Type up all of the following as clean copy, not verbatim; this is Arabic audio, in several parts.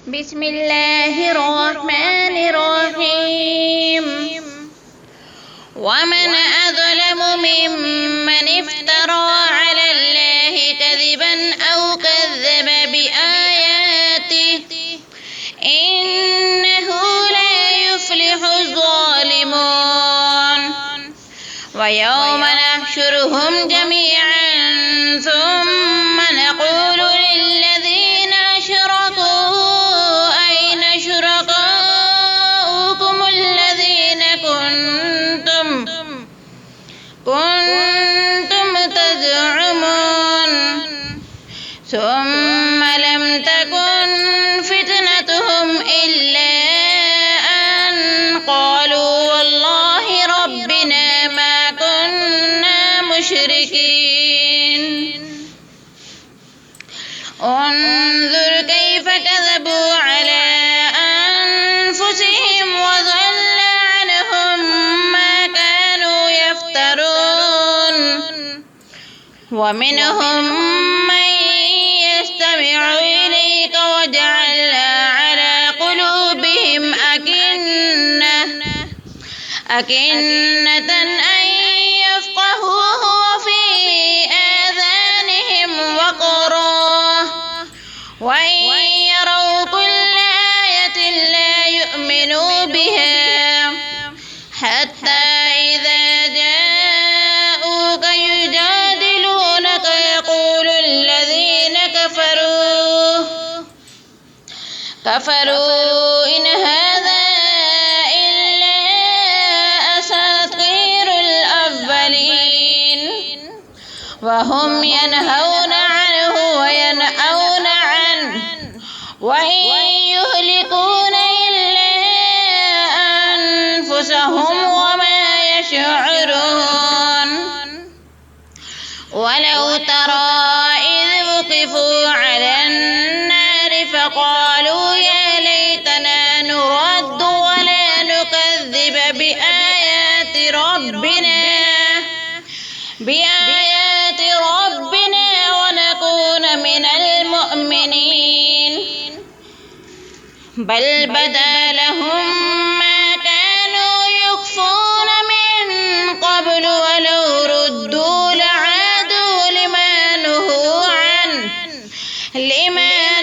بسم الله الرحمن الرحيم. ومن أظلم ممن افترى على الله كذبا أو كذب بآياته إنه لا يفلح الظالمون. ويوم نحشرهم جميعا ثم نقول للذين أشركوا أين شركاؤكم الذين كنتم تزعمون ثم لم تكن فتنتهم إلا أن قالوا والله ربنا ما كنا مشركين. انظر كيف كذبوا على أنفسهم وضل عنهم ما كانوا يفترون. ومنهم من يستمع إليك وجعلنا على قلوبهم أكنة أن يفقهوه وفي آذانهم وقرا وإن يروا كل آية لا يؤمنوا بها حتى إذا جاءوك يجادلونك يقول الذين كفروا إن هذا إلا أساطير الأولين. وهم ينهون عنه وينأون عنه وإن يهلكون إلا أنفسهم وما يشعرون. ولو ترى إذ وقفوا على النار فقالوا يا ليتنا نرد ولا نكذب بآيات ربنا ونكون من المؤمنين. بل بدا لهم ما كانوا يخفون من قبل ولو ردوا لعادوا لما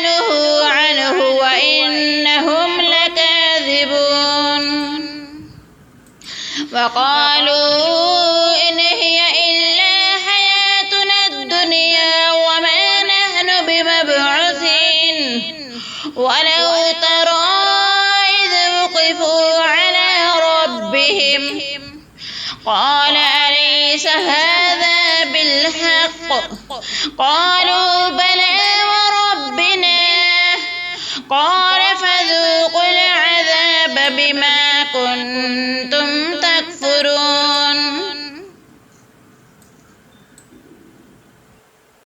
نهوا عنه وإنهم لكاذبون. وقالوا إن هي إلا حياتنا الدنيا وما نحن بمبعوثين. ولو ترى إذ وقفوا على ربهم قال أليس هذا بالحق قالوا بلى وربنا قال فذوقوا العذاب بما كنتم